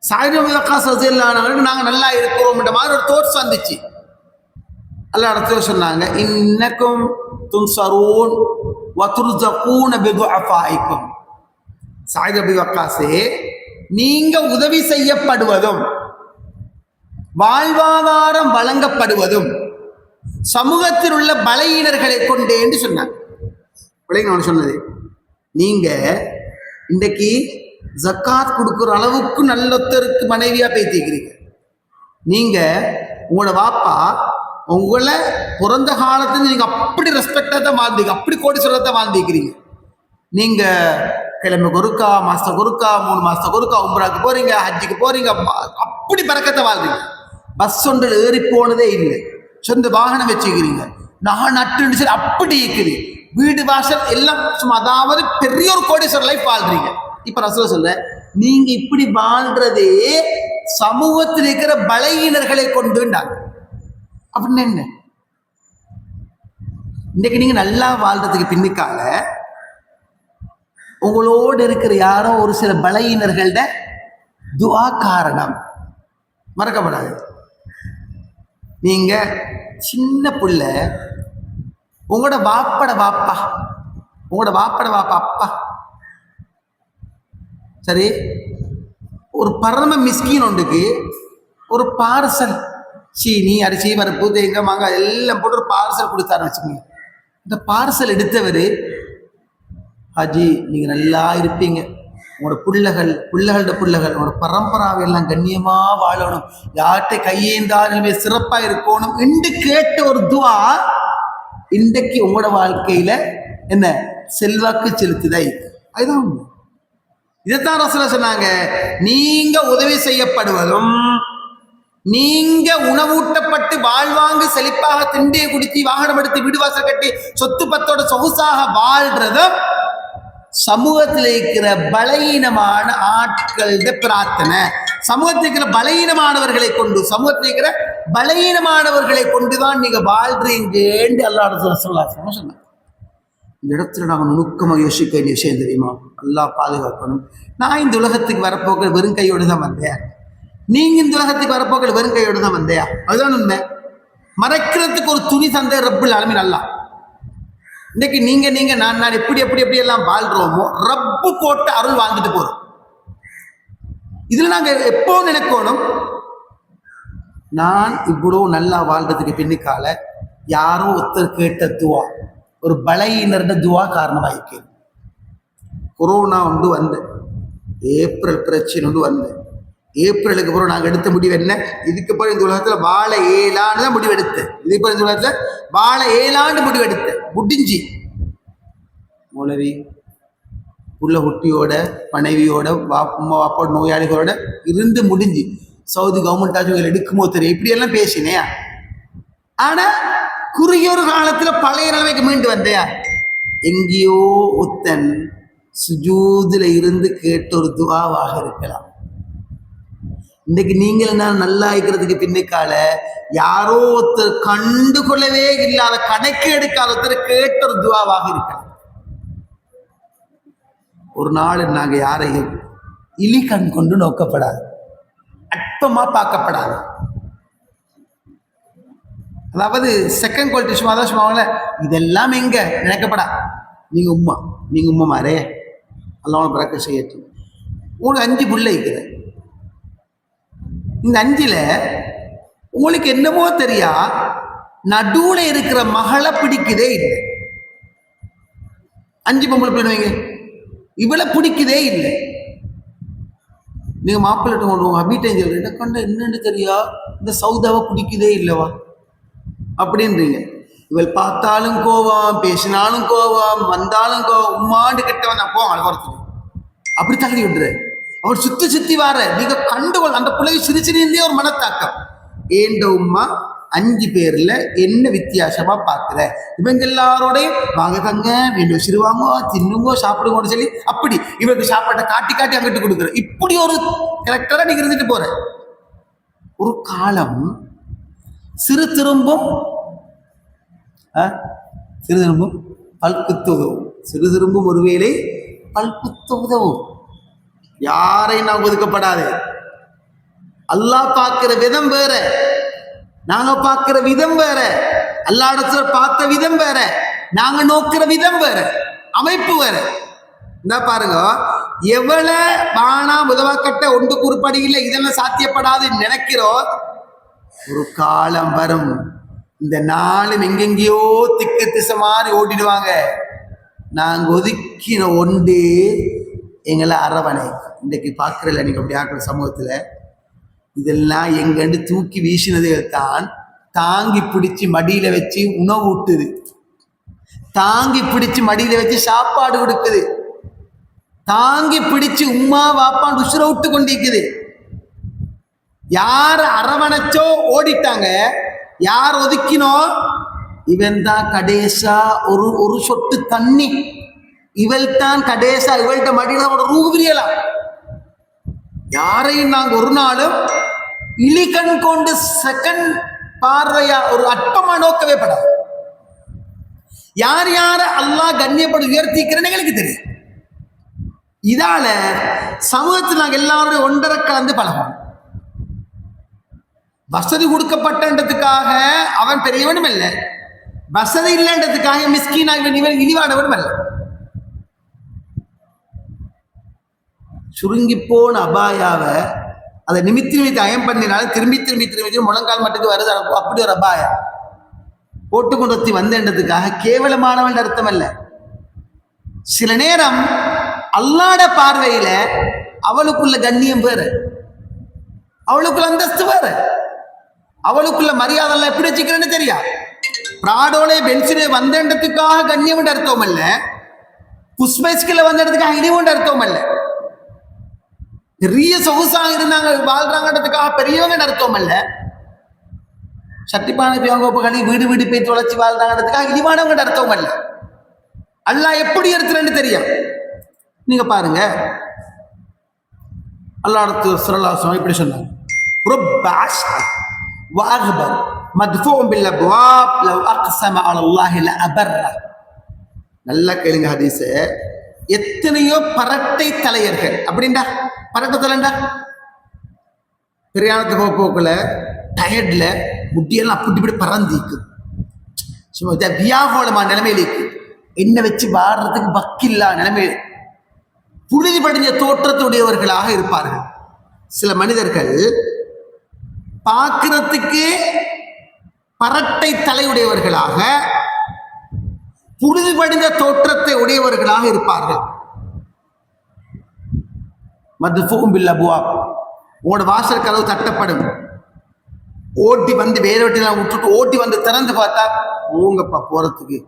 சஅத் இப்னு வக்காஸ் ரலியல்லாஹு அன்ஹு நாங்க நல்லா இருக்கிறோம் என்ற மாதிரி ஒரு தோற்றம் வந்துச்சு. அல்லாஹ் ரசூல் சொன்னாங்க, இன்னக்கும் துன்சரூன் வ துர்ஸகூன பிதுஅஃபாயிக்கும். சாயித் அபி வக்காஸே, நீங்க உதவி செய்யப்படுவதும் வாழ்வாதாரம் வழங்கப்படுவதும் சமூகத்தில் உள்ள பலவீனர்களை கொண்டே என்று சொன்னாங்க. நான் சொன்னது, நீங்க இன்றைக்கு ஜக்காத் கொடுக்குற அளவுக்கு நல்லொத்தருக்கு மனைவியா பேத்திக்கிறீங்க. நீங்க உங்களோட வாப்பா உங்களை பிறந்த காலத்துல நீங்க அப்படி ரெஸ்பெக்டா தான் வாழ்ந்தீங்க, அப்படி கோடீஸ்வரத்தை வாழ்ந்திருக்கிறீங்க. நீங்க கிழமை ஒருக்கா, மாசத்துக்கு ஒருக்கா, 3 மாசத்துக்கு ஒருக்கா உம்ராக்கு போறீங்க, ஹஜ்ஜுக்கு போறீங்க, அப்படி பறக்கத்தை வாழ்றீங்க. பஸ் ஒன்றில் ஏறி போனதே இல்லை, சொந்த வாகனம் வச்சுக்கிறீங்க, நான் நட்டு சரி அப்படி இருக்குது, வீடு வாசல் எல்லாம் சும்மா, அதாவது பெரிய ஒரு கோடீஸ்வரர் லைஃப் வாழ்றீங்க. இப்ப ரசூல் சொல்ல, நீங்க இப்படி வாழ்றதே சமூகத்தில் இருக்கிற பலவீனர்களை கொண்டுண்டாங்க. அப்படின்னு என்ன, இன்னைக்கு நீங்க நல்லா வாழ்றதுக்கு பின்னுக்கால உங்களோடு இருக்கிற யாரோ ஒரு சில பலவீனர்கள்ட துஆ காரணம். மறக்கப்படாது. நீங்க சின்ன புள்ள, உங்களோட வாப்பட வாப்பா, உங்களோட வாப்பட வாப்பா அப்பா சரி, ஒரு பரம மிஸ்கின் ஒன்றுக்கு ஒரு பார்சல் சீனி, அரிசி, பருப்பு, தேங்காய், மாங்காய் எல்லாம் போட்டு ஒரு பார்சல் கொடுத்தாரு வச்சுக்கோங்க. இந்த பார்சல் எடுத்தவர், ஹாஜி நீங்க நல்லா இருப்பீங்க, உங்களோட பிள்ளைகளோட உங்களோட பரம்பராவை எல்லாம் கண்ணியமா வாழணும், யார்கிட்ட கையேந்தாலுமே சிறப்பா இருக்கணும் என்று கேட்ட ஒரு துவா இன்றைக்கு உங்களோட வாழ்க்கையில என்ன செல்வாக்கு செலுத்துதை. அதுதான் இதைத்தான் ரசூல் சொன்னாங்க, நீங்க உதவி செய்யப்படுவதும், நீங்க உணவூட்டப்பட்டு வாழ்வாங்கு செழிப்பாக திண்டியை குடித்து வாகனம் எடுத்து வீடு வாசல் கட்டி சொத்து பத்தோட சொகுசாக வாழ்றதும் சமூகத்தில் இருக்கிற பலவீனமான ஆட்கள பிரார்த்தனை. சமூகத்தில் இருக்கிற பலவீனமானவர்களை கொண்டு, சமூகத்தில் இருக்கிற பலவீனமானவர்களை கொண்டுதான் நீங்க வாழ்றீங்கன்னு அல்லாஹ் சொன்னாங்க. இந்த இடத்துல நாங்கள் நுணுக்கமாக யோசிக்க வேண்டிய விஷயம் தெரியுமா? நல்லா பாதுகாக்கணும். நான் இந்த உலகத்துக்கு வரப்போக்கள் வெறும் கையோடு தான் வந்தேன், நீங்க இந்த உலகத்துக்கு வரப்போக்கள் வெறும் கையோடு தான் வந்தையா? அதுதான் உண்மை. மறைக்கிறதுக்கு ஒரு துணி தந்தை ரப்புல் ஆலமீன் அல்லாஹ். இன்னைக்கு நீங்க நான் எப்படி எல்லாம் வாழ்றோமோ ரப்பு போட்ட அருள் வாழ்ந்துட்டு போறோம். இதுல நாங்க எப்போ நினைக்கணும், நான் இவ்வளவு நல்லா வாழ்றதுக்கு பின்னுக்கால யாரோ ஒருத்தர் கேட்ட துவா, ஒரு பலவீனர்ட துவா காரணமாயிருக்கு. கொரோனா ஒன்று வந்து, ஏப்ரல் பிரச்சனை ஒன்று வந்து, ஏப்ரலுக்கு அப்புறம் நாங்கள் எடுத்த முடிவு என்ன, இதுக்கு அப்புறம் இந்த உலகத்தில் வாழ ஏழாண்டு தான் முடிவெடுத்தேன். இதுக்கு அப்புறம் இந்த உலகத்தில் வாழ ஏழாண்டு முடிவெடுத்தேன். முடிஞ்சு மௌலவி உள்ள குட்டியோட மனைவியோட அம்மா வாப்போட நோயாளிகளோட இருந்து முடிஞ்சு சவுதி கவர்மெண்ட் ஆட்சிகள் எடுக்குமோ தெரியும், இப்படியெல்லாம் பேசினேயா. ஆனா குறுகிய ஒரு காலத்துல பழைய நிலைமைக்கு மீண்டு வந்தையா. எங்கேயோ ஒத்தன் சுஜூதுல இருந்து கேட்ட ஒரு துவாவாக இருக்கலாம். இன்னைக்கு நீங்கள் நான் நல்லா இருக்கிறதுக்கு பின்னுக்கால யாரோ ஒருத்தர் கண்டுகொள்ளவே இல்லாத, கணக்கு எடுக்காத ஒருத்தர் கேட்ட ஒரு துவாவாக இருக்கலாம். ஒரு நாள் நாங்க யாரையும் இலி கண் கொண்டு நோக்கப்படாது, அற்பமா பார்க்கப்படாது. அதாவது செகண்ட் குவாலிட்டி சும்மா தான் சும்மா இதெல்லாம் எங்க நினைக்கப்படா. நீங்க உம்மா மாறே அல்லாஹ் பரக்கத் செய்யட்டும். உங்களுக்கு 5 பிள்ளை இருக்கிற, இந்த 5ல உங்களுக்கு என்னமோ தெரியா நடுவுல இருக்கிற மகளை பிடிக்குதே இல்லை. 5 பொம்பளை பிள்ளைங்க இவளை பிடிக்குதே இல்லை. நீங்க மாப்பிள்ளை கொண்டு வீட்டை சொல்றீங்க, கண்ட என்னன்னு தெரியா இந்த சௌதாவை பிடிக்குதே இல்லவா அப்படின்றீங்க. இவள் பார்த்தாலும் கோவம், பேசினாலும் கோவம், வந்தாலும் கோவம், உம்மாண்டு கிட்ட நான் போவான் அழகத்துக்கு அப்படி தகுதி விடுற. அவர் சுத்தி வார நீங்க கண்டுகொள், அந்த பிள்ளைய சிரிச்சிருந்தே ஒரு மனத்தாக்கம். ஏண்ட உம்மா 5 பேர்ல என்ன வித்தியாசமா பார்க்கிற, இவங்க எல்லாரோடையும் வாங்க தங்க வேண்டும் சிறுவாங்கோ தின்னுங்கோ சாப்பிடுங்கன்னு சொல்லி அப்படி இவருக்கு சாப்பாட்டை காட்டி அங்கிட்டு கொடுக்குற, இப்படி ஒரு கரெக்டரா நீங்க இருந்துட்டு போற. ஒரு காலம் சிறு திரும்பும் பல்குத்து உதவும், சிறு திரும்பும் ஒருவேளை பல்குத்து உதவும். யாரையும் நான் ஒதுக்கப்படாது. அல்லாஹ் பார்க்கிற விதம் வேற, நாங்க பார்க்கிற விதம் வேற, அல்லாஹ்விடத்துல பார்த்த விதம் வேற, நாங்க நோக்கிற விதம் வேற, அமைப்பு வேற. இந்த பாருங்க, எவ்வளவு பானா உதவக்கட்ட ஒன்று குறிப்படி இல்லை, இதெல்லாம் சாத்தியப்படாது நினைக்கிறோம். ஒரு காலம் வரும், இந்த நாளும் எங்கெங்கேயோ திக்கு திசை மாதிரி ஓடிடுவாங்க. நாங்க ஒதுக்கின ஒன்று எங்களை அரவணை. இன்றைக்கு பார்க்கறல நீங்க அப்படி ஆக்கிற சமூகத்துல இதெல்லாம் எங்கண்டு தூக்கி வீசினதுகள் தான் தாங்கி பிடிச்சி மடியில வச்சு உணவு ஊட்டுது, தாங்கி பிடிச்சு மடியில வச்சு சாப்பாடு கொடுக்குது, தாங்கி பிடிச்சு உம்மா வாப்பான் உசுர விட்டு கொண்டிருக்குது. யார் அரவணைச்சோ ஓடிட்டாங்க, யார் ஒதுக்கினோ இவன் தான் கடைசா ஒரு சொட்டு தண்ணி, இவள் தான் கடைசா இவள்கிட்ட மடியில ரூபு பிரியலாம். யாரையும் நாங்க ஒரு நாளும் இலிகண் கொண்டு செகண்ட் பார்வையா ஒரு அற்பமா நோக்கவே படாது. யார் யார அல்லாஹ் கண்ணியப்படு உயர்த்திக்கிறேன்னு எங்களுக்கு தெரியும். இதால சமூகத்தில் நாங்கள் எல்லாரும் ஒன்றரை கலந்து பழகும். வசதி கொடுக்கப்பட்டதுக்காக அவன் பெரியவனும் அல்ல, வசதி இல்லைன்றதுக்காக மிஸ்கீனா இவன் இழிவானவனும் அல்ல. சுருங்கி போன அபாயாவை அதை நிமித்தி அயம் பண்ணினாலும் திரும்பி திரும்பி திரும்பி முழங்கால் மட்டுக்கு வருது. அப்படி ஒரு அபாயா போட்டுக்கொண்டு வந்ததுக்காக கேவலமானவன் அர்த்தம் அல்ல. சில நேரம் அல்லாட பார்வையில அவளுக்குள்ள கண்ணியம் வேறு, அவளுக்குள்ள அந்தஸ்து வேறு, அவளுக்குள்ள மரியாதை எல்லாம் எப்படி வச்சுக்கிறேன்னு தெரியா. பிராடோலே பென்சிலே வந்ததுக்காக கண்ணியம் அர்த்தம் அல்ல, புஷ்பேஸ்கில் வந்ததுக்காக இனிவொண்டு அர்த்தம் அல்ல. பெரிய சொகுசாக இருந்தாங்க வாழ்றாங்கன்றதுக்காக பெரியவங்க அர்த்தம் அல்ல. சட்டிப்பானை பியோங்கோப்புகளை வீடு வீடு போய் தொலைச்சி வாழ்றாங்கிறதுக்காக இனிவானவங்க அர்த்தம் அல்ல. அல்லாஹ் எப்படி எடுத்துறேன்னு தெரியும். நீங்க பாருங்க, அல்லாஹ் ஸல்லல்லாஹு அலைஹி இப்படி சொன்னாங்க, رب عشر واغبر مدفوع بالابواب لو اقسم على الله لابره. நல்லா கேளுங்க ஹதீஸ். எத்தனையோ பரட்டை தலையர்கள் அப்படின்டா, பரட்டை தலைண்டா பிரயாணத்து போக்குல டயர்ட்ல முட்டியெல்லாம் அப்படி இப்படி பறந்திக்கு சும்மா வியாகோளமான நிலைமையில இருக்கு. என்ன வச்சு வாடுறதுக்கு வக்கில்லா நிலைமையில் புழுதி படிஞ்ச தோற்றத்துடையவர்களாக இருப்பார்கள். சில மனிதர்கள் பார்க்கிறதுக்கு பரட்டை தலையுடையவர்களாக புழுதி படிந்த தோற்றத்தை உடையவர்களாக இருப்பார்கள். மதுஃபூம் பில் அப்வாப், உங்களோட வாசல் கதவு தட்டப்படும். ஓட்டி வந்து வேரோட்டிலாம் விட்டுட்டு ஓட்டி வந்து திறந்து பார்த்தா ஊங்கப்பா போறதுக்கு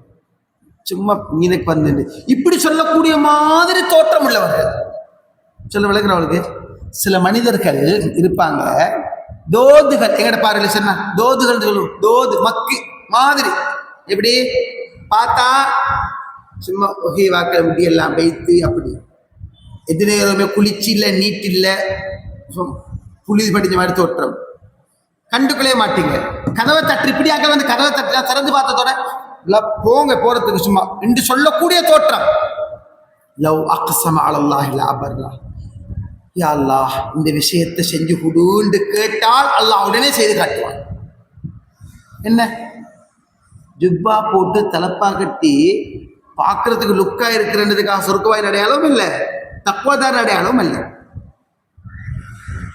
சும்மா மீனுக்கு வந்து இப்படி சொல்லக்கூடிய மாதிரி தோற்றம் உள்ளவர்கள். சொல்ல விளக்குறவளுக்கு சில மனிதர்கள் இருப்பாங்க, தோதுகள். எங்கட பாருங்க சொன்னா தோதுகள் சொல்லுவோம், தோது மக்கு மாதிரி. எப்படி பார்த்தா சும்மா ஒகை வாக்க முடியெல்லாம் வைத்து அப்படி எதிரே குளிச்சு இல்லை நீட்டு இல்லை புழுதி படிஞ்ச மாதிரி தோற்றம். கண்டுக்கொள்ளவே மாட்டீங்க. கதவை தட்டு இப்படியாக வந்து கதவை தட்டு திறந்து பார்த்ததோட போங்க போறதுக்கு சும்மா என்று சொல்லக்கூடிய தோற்றம். லவ் அக்ஸம அலல்லாஹி லஅபர்ரா, யா அல்லாஹ் இந்த விஷயத்தை செஞ்சு கொடுன்னு கேட்டால் அல்லாஹ் உடனே செய்து காட்டுவான். என்ன ஜுப்பா போட்டு தலப்பா கட்டி பார்க்கறதுக்கு லுக்கா இருக்கிறதுக்காக சொர்க்கவாயின் அடையாளம் இல்லை, தக்வாதார் அடையாளம் இல்லை.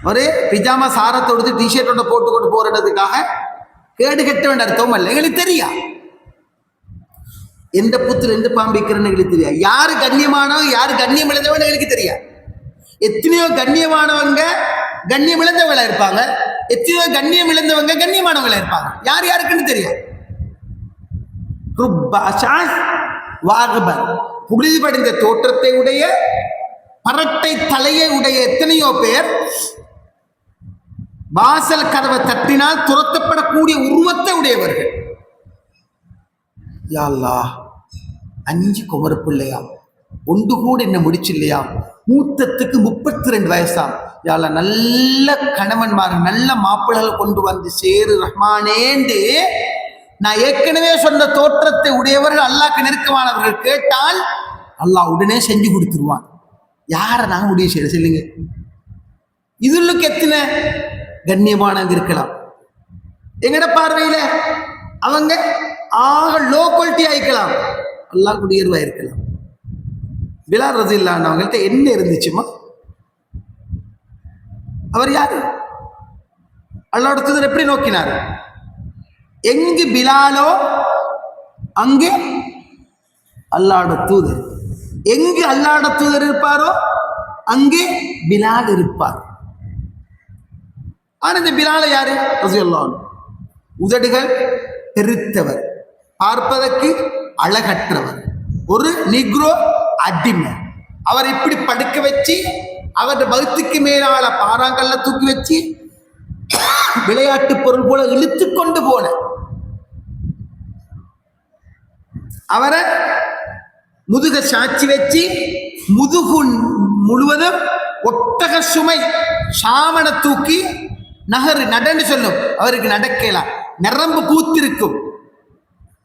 ஒரே பிஜாமா சாரத்தை கொடுத்து டிஷர்ட்டோட போட்டு கொண்டு போறதுக்காக கேடு கட்ட வேண்டிய அர்த்தம் அல்ல. எங்களுக்கு தெரியா எந்த புத்துல எந்த பாம்பிக்கிறன்னு எங்களுக்கு தெரியா. யாரு கண்ணியமானவங்க யாரு கண்ணியம் இழந்தவங்க எங்களுக்கு தெரியா. எத்தனையோ கண்ணியமானவங்க கண்ணியம் இழந்தவங்களா இருப்பாங்க, எத்தனையோ கண்ணியம் இழந்தவங்க கண்ணியமானவங்களா இருப்பாங்க. யார் யாருக்குன்னு தெரியா. புழுதி படிந்த தோற்றத்தை உடைய பரட்டை தலையை உடைய எத்தனையோ பேர் வாசல் கதவை தட்டினால் துரத்தப்படக்கூடிய உருவத்தை உடையவர்கள். யா அல்லாஹ் 5 குமர பிள்ளையாம், ஒன்று கூட என்ன முடிச்சு இல்லையா, மூத்தத்துக்கு 32 வயசாம். யா அல்லாஹ் நல்ல கணவன்மார் நல்ல மாப்பிள்ளைகள் கொண்டு வந்து சேரு ரஹ்மானேண்டு நான் ஏற்கனவே சொன்ன தோற்றத்தை உடையவர்கள் அல்லாஹ்க்கு நெருக்கமானவர்கள் கேட்டால் அல்லாஹ் உடனே செஞ்சு கொடுத்துருவான். யாரை நாங்கள் முடிவு செய்ய சொல்லுங்க. இதுக்கு எத்தனை கண்ணியமானவங்க இருக்கலாம். எங்கட பார்வையில அவங்க ஆக லோ குவாலிட்டி ஆயிக்கலாம், அல்லாஹ் உயர்வா இருக்கலாம். பிலால் ரலியல்லாஹு அன்ஹு அவங்கள்ட்ட என்ன இருந்துச்சுமா? அவர் யாரு? அல்லாஹ்வுடைய தூதர் எப்படி நோக்கினார்? எங்கு பிலாலோ அங்கே அல்லாஹ்வுடைய தூதர், எங்கு அல்லாஹ்வுடைய தூதர் இருப்பாரோ அங்கே பிலால் இருப்பார். ஆனா இந்த பிலால யாரு? ரலியல்லாஹு அன்ஹு. உதடுகள் பெருத்தவர், பார்ப்பதற்கு அழகற்றவர், ஒரு நிக்ரோ அடிமை. அவர் இப்படி படுக்க வச்சு அவருடைய பௌத்திக்கு மேலால பாறாங்கல்ல தூக்கி வச்சு விளையாட்டு பொருள் போல இழுத்து கொண்டு போன அவரை முதுக சாட்சி வச்சு முதுகு முழுவதும் ஒட்டக சுமை சாமன தூக்கி நகரு நடன்னு சொல்லும். அவருக்கு நடக்கலாம், நரம்பு பூத்திருக்கும்.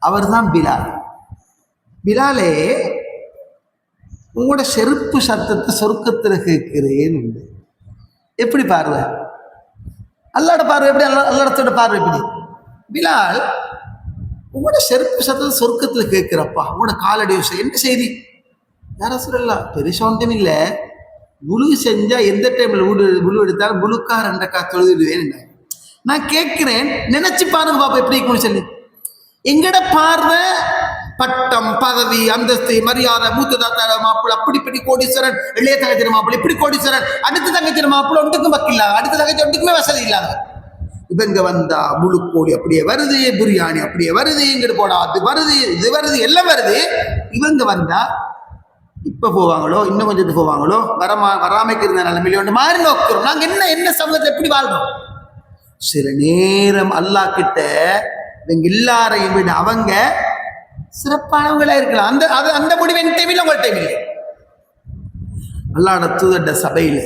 அவர் தான் பிலால். பிலாலே, உங்களோட செருப்பு சத்தத்தை சொர்க்கத்தில் கேட்கிறேன். எப்படி பார்வை? அல்லாட பார்வை எப்படி? அல்லாடத்தோட பார்வை எப்படி? பிலால், உங்களோட செருப்பு சத்தத்தை சொர்க்கத்தில் கேட்கிறப்பா, உங்களோட காலடி என்ன செய்தி? யார சொல்லலாம், பெருசா ஒன்றும் இல்லை. குழு செஞ்சா எந்த டைம்ல குழு எடுத்தாலும் குழுக்கா 2 தொழுதுடுவேன். நான் கேட்கிறேன், நினைச்சு பாருங்க பாப்பா எப்படி இருக்குன்னு சொல்லி. எங்கட பார்வை பட்டம், பதவி, அந்தஸ்து, மரியாதை, மூத்த தாத்தா மாப்பிள்ள, அப்படி கோடீஸ்வரன், இளைய தங்கச்சிர மாப்பிள்ள, இப்படி கோடீஸ்வரன், அடுத்த தங்கச்சிர மாப்பிள்ள ஒன்றுக்கும் பக்கில்ல, அடுத்த தங்கச்சி ஒன்றுக்குமே வசதி இல்லாத. இவங்க வந்தா முழு கோடி அப்படியே வருது, பிரியாணி அப்படியே வருது, இங்கிட்டு போடா அது வருது, இது வருது, எல்லாம் வருது. இவங்க வந்தா இப்ப போவாங்களோ, இன்னும் கொஞ்சம் போவாங்களோ, வராமைக்கு இருந்த நிலைமையில ஒன்று மாறி நோக்கிறோம். நாங்க என்ன சமூகத்தை எப்படி வாழ்றோம்? சில நேரம் அல்லாஹ் கிட்ட இவங்க எல்லாரையும் விட அவங்க சிறப்பானவங்களா இருக்கலாம். அந்த முடிவு என் டைமில் உங்கள் டைமில். அல்லாஹ்வுடைய தூதர் சபையில